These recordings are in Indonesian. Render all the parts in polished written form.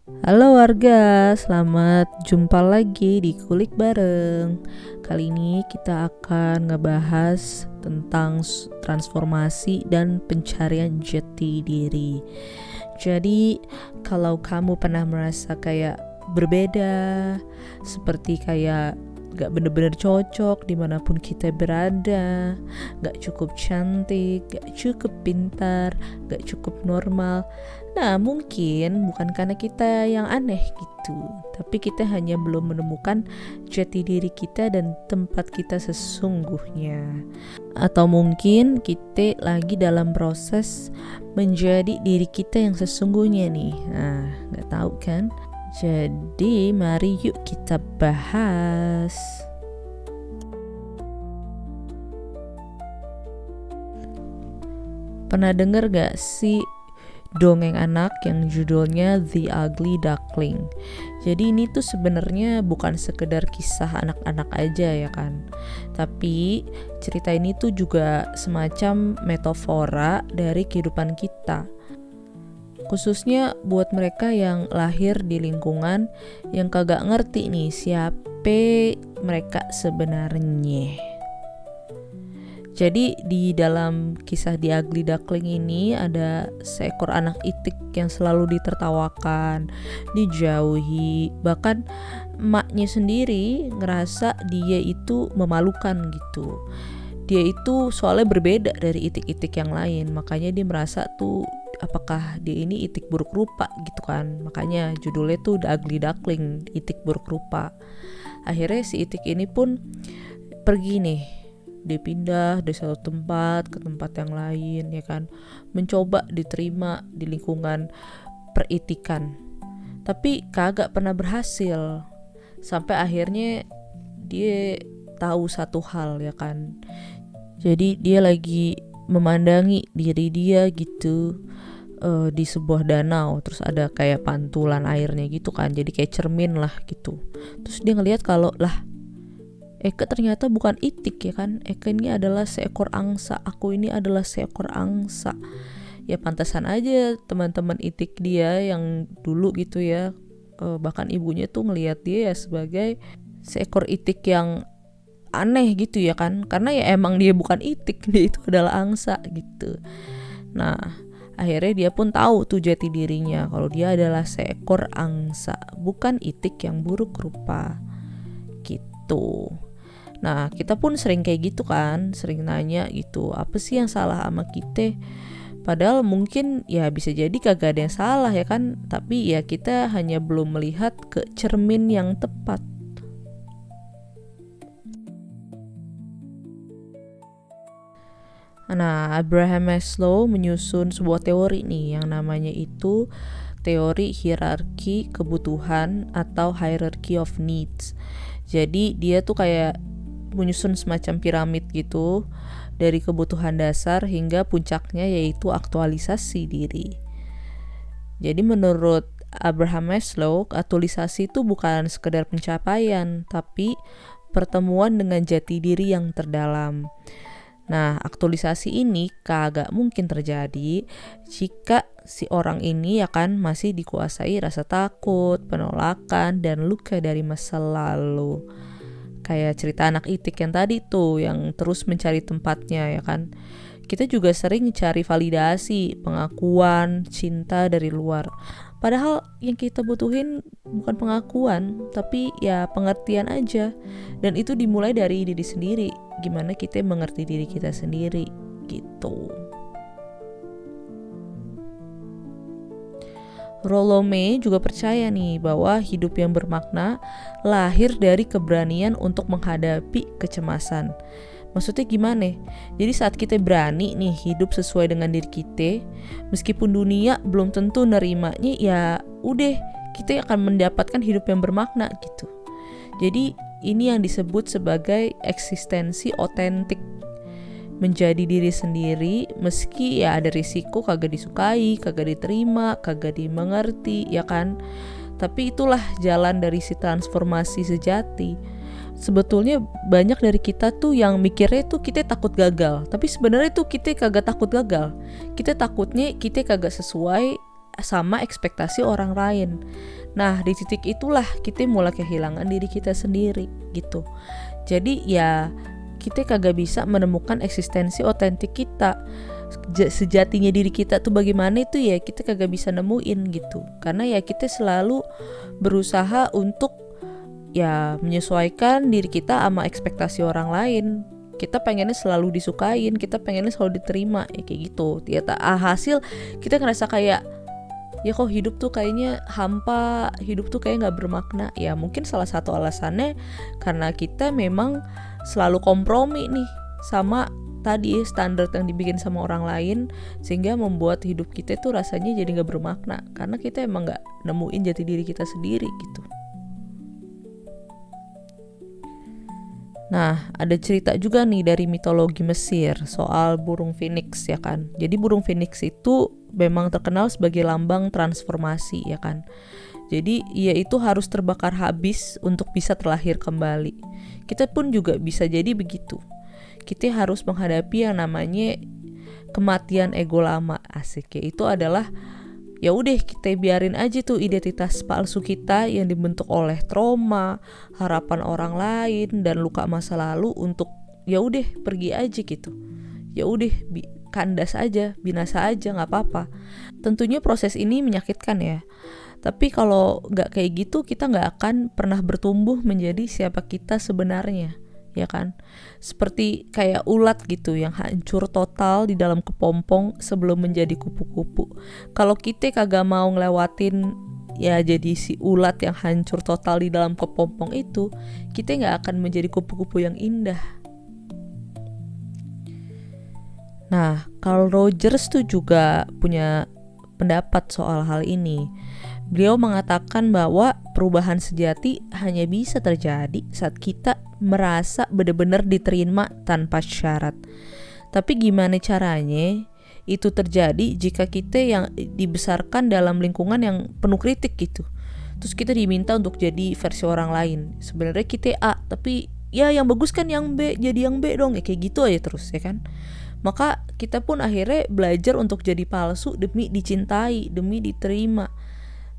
Halo warga, selamat jumpa lagi di Kulik Bareng. Kali ini kita akan ngebahas tentang transformasi dan pencarian jati diri. Jadi, kalau kamu pernah merasa kayak berbeda, seperti kayak gak bener-bener cocok dimanapun kita berada, gak cukup cantik, gak cukup pintar, gak cukup normal. Nah, mungkin bukan karena kita yang aneh gitu, tapi kita hanya belum menemukan jati diri kita dan tempat kita sesungguhnya. Atau mungkin kita lagi dalam proses menjadi diri kita yang sesungguhnya nih. Nah, gak tahu kan? Jadi mari yuk kita bahas. Pernah denger gak sih dongeng anak yang judulnya The Ugly Duckling? Jadi ini tuh sebenarnya bukan sekedar kisah anak-anak aja ya kan, tapi cerita ini tuh juga semacam metafora dari kehidupan kita, khususnya buat mereka yang lahir di lingkungan yang kagak ngerti nih siapa mereka sebenarnya. Jadi di dalam kisah The Ugly Duckling ini ada seekor anak itik yang selalu ditertawakan, dijauhi, bahkan emaknya sendiri ngerasa dia itu memalukan gitu. Dia itu soalnya berbeda dari itik-itik yang lain, makanya dia merasa tuh apakah dia ini itik buruk rupa gitu kan. Makanya judulnya tuh The Ugly Duckling, itik buruk rupa. Akhirnya si itik ini pun pergi nih, dia pindah dari satu tempat ke tempat yang lain ya kan, mencoba diterima di lingkungan peritikan, tapi kagak pernah berhasil. Sampai akhirnya dia tahu satu hal ya kan, jadi dia lagi memandangi diri dia gitu di sebuah danau, terus ada kayak pantulan airnya gitu kan, jadi kayak cermin lah gitu. Terus dia ngelihat kalau lah, Eka ternyata bukan itik ya kan, Eka ini adalah seekor angsa, aku ini adalah seekor angsa. Ya pantasan aja teman-teman itik dia yang dulu gitu ya, bahkan ibunya tuh ngelihat dia ya sebagai seekor itik yang aneh gitu ya kan, karena ya emang dia bukan itik, dia itu adalah angsa gitu. Nah, akhirnya dia pun tahu tuh jati dirinya kalau dia adalah seekor angsa, bukan itik yang buruk rupa gitu. Nah, kita pun sering kayak gitu kan, sering nanya gitu, apa sih yang salah sama kita? Padahal mungkin ya bisa jadi kagak ada yang salah ya kan, tapi ya kita hanya belum melihat ke cermin yang tepat. Nah, Abraham Maslow menyusun sebuah teori nih yang namanya itu teori hierarki kebutuhan atau hierarchy of needs. Jadi dia tuh kayak menyusun semacam piramid gitu, dari kebutuhan dasar hingga puncaknya yaitu aktualisasi diri. Jadi menurut Abraham Maslow, aktualisasi itu bukan sekedar pencapaian, tapi pertemuan dengan jati diri yang terdalam. Nah, aktualisasi ini kagak mungkin terjadi jika si orang ini akan masih dikuasai rasa takut, penolakan, dan luka dari masa lalu. Kayak cerita anak itik yang tadi tuh, yang terus mencari tempatnya ya kan. Kita juga sering cari validasi, pengakuan, cinta dari luar. Padahal yang kita butuhin bukan pengakuan, tapi ya pengertian aja. Dan itu dimulai dari diri sendiri. Gimana kita mengerti diri kita sendiri gitu. Rollo May juga percaya nih bahwa hidup yang bermakna lahir dari keberanian untuk menghadapi kecemasan. Maksudnya gimana? Jadi saat kita berani nih hidup sesuai dengan diri kita, meskipun dunia belum tentu nerimanya, ya udah kita akan mendapatkan hidup yang bermakna gitu. Jadi ini yang disebut sebagai eksistensi otentik, menjadi diri sendiri meski ya ada risiko kagak disukai, kagak diterima, kagak dimengerti ya kan. Tapi itulah jalan dari si transformasi sejati. Sebetulnya banyak dari kita tuh yang mikirnya tuh kita takut gagal, tapi sebenarnya tuh kita kagak takut gagal. Kita takutnya kita kagak sesuai sama ekspektasi orang lain. Nah di titik itulah kita mulai kehilangan diri kita sendiri gitu. Jadi ya kita kagak bisa menemukan eksistensi otentik kita, sejatinya diri kita tuh bagaimana itu ya kita kagak bisa nemuin gitu. Karena ya kita selalu berusaha untuk ya menyesuaikan diri kita sama ekspektasi orang lain. Kita pengennya selalu disukain, kita pengennya selalu diterima ya kayak gitu. Ternyata hasil kita ngerasa kayak ya kok hidup tuh kayaknya hampa, hidup tuh kayak gak bermakna. Ya mungkin salah satu alasannya karena kita memang selalu kompromi nih sama tadi standar yang dibikin sama orang lain, sehingga membuat hidup kita tuh rasanya jadi gak bermakna karena kita emang gak nemuin jati diri kita sendiri gitu. Nah, ada cerita juga nih dari mitologi Mesir soal burung phoenix ya kan. Jadi burung phoenix itu memang terkenal sebagai lambang transformasi ya kan. Jadi ia itu harus terbakar habis untuk bisa terlahir kembali. Kita pun juga bisa jadi begitu. Kita harus menghadapi yang namanya kematian ego lama, asik ya. Itu adalah ya udah kita biarin aja tuh identitas palsu kita yang dibentuk oleh trauma, harapan orang lain dan luka masa lalu untuk ya udah pergi aja gitu. Ya udah kandas aja, binasa aja, nggak apa-apa. Tentunya proses ini menyakitkan ya. Tapi kalau nggak kayak gitu kita nggak akan pernah bertumbuh menjadi siapa kita sebenarnya. Ya kan, seperti kayak ulat gitu yang hancur total di dalam kepompong sebelum menjadi kupu-kupu. Kalau kita kagak mau ngelewatin ya jadi si ulat yang hancur total di dalam kepompong itu, kita nggak akan menjadi kupu-kupu yang indah. Nah, Carl Rogers tuh juga punya pendapat soal hal ini. Beliau mengatakan bahwa perubahan sejati hanya bisa terjadi saat kita merasa benar-benar diterima tanpa syarat. Tapi gimana caranya itu terjadi jika kita yang dibesarkan dalam lingkungan yang penuh kritik gitu. Terus kita diminta untuk jadi versi orang lain. Sebenarnya kita A, tapi ya yang bagus kan yang B, jadi yang B dong. Ya kayak gitu aja terus ya kan. Maka kita pun akhirnya belajar untuk jadi palsu demi dicintai, demi diterima.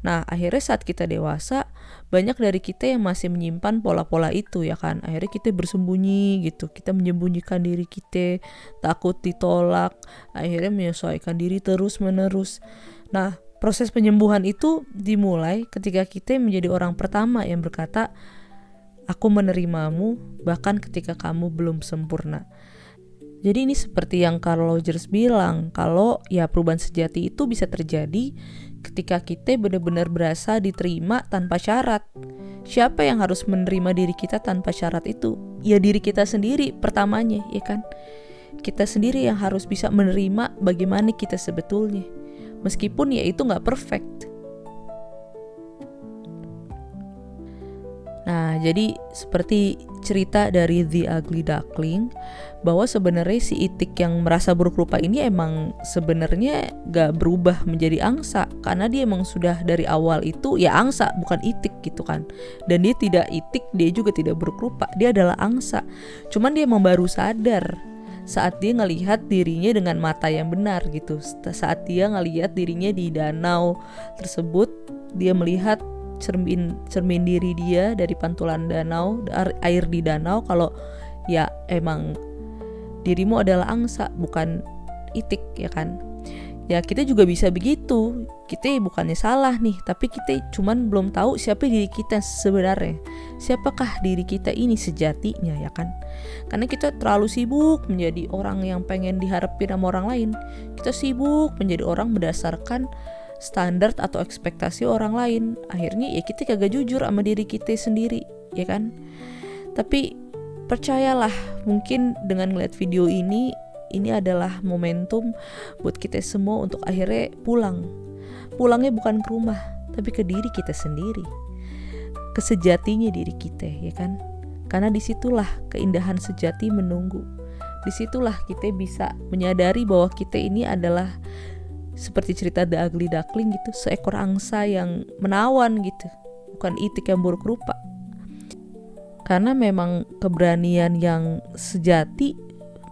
Nah akhirnya saat kita dewasa, banyak dari kita yang masih menyimpan pola-pola itu ya kan. Akhirnya kita bersembunyi gitu, kita menyembunyikan diri kita, takut ditolak, akhirnya menyesuaikan diri terus menerus. Nah proses penyembuhan itu dimulai ketika kita menjadi orang pertama yang berkata, aku menerimamu bahkan ketika kamu belum sempurna. Jadi ini seperti yang Carl Rogers bilang, kalau ya perubahan sejati itu bisa terjadi ketika kita benar-benar berasa diterima tanpa syarat. Siapa yang harus menerima diri kita tanpa syarat itu? Ya diri kita sendiri pertamanya, ya kan? Kita sendiri yang harus bisa menerima bagaimana kita sebetulnya. Meskipun ya itu gak perfect. Nah, jadi seperti cerita dari The Ugly Duckling, bahwa sebenarnya si itik yang merasa buruk rupa ini emang sebenarnya gak berubah menjadi angsa, karena dia emang sudah dari awal itu ya angsa, bukan itik gitu kan. Dan dia tidak itik, dia juga tidak buruk rupa, dia adalah angsa. Cuman dia emang baru sadar saat dia ngelihat dirinya dengan mata yang benar gitu. Saat dia ngelihat dirinya di danau tersebut, dia melihat cermin diri dia dari pantulan danau, air di danau, kalau ya emang dirimu adalah angsa bukan itik ya kan. Ya kita juga bisa begitu, kita bukannya salah nih, tapi kita cuman belum tahu siapa diri kita sebenarnya, siapakah diri kita ini sejatinya ya kan. Karena kita terlalu sibuk menjadi orang yang pengen diharapin sama orang lain, kita sibuk menjadi orang berdasarkan standar atau ekspektasi orang lain. Akhirnya ya kita kagak jujur sama diri kita sendiri ya kan. Tapi percayalah, mungkin dengan ngeliat video ini adalah momentum buat kita semua untuk akhirnya pulangnya bukan ke rumah tapi ke diri kita sendiri, ke sejatinya diri kita ya kan. Karena disitulah keindahan sejati menunggu, disitulah kita bisa menyadari bahwa kita ini adalah seperti cerita The Ugly Duckling gitu, seekor angsa yang menawan gitu, bukan itik yang buruk rupa. Karena memang keberanian yang sejati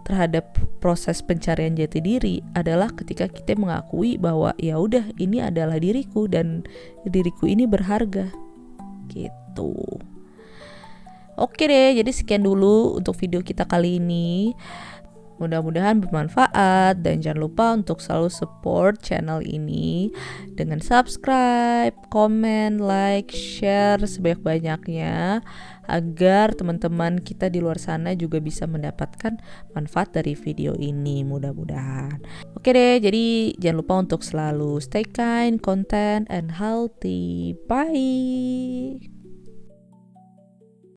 terhadap proses pencarian jati diri adalah ketika kita mengakui bahwa ya udah, ini adalah diriku dan diriku ini berharga gitu. Oke deh, jadi sekian dulu untuk video kita kali ini. Mudah-mudahan bermanfaat dan jangan lupa untuk selalu support channel ini dengan subscribe, komen, like, share sebanyak-banyaknya agar teman-teman kita di luar sana juga bisa mendapatkan manfaat dari video ini, mudah-mudahan. Oke deh, jadi jangan lupa untuk selalu stay kind, content, and healthy. Bye!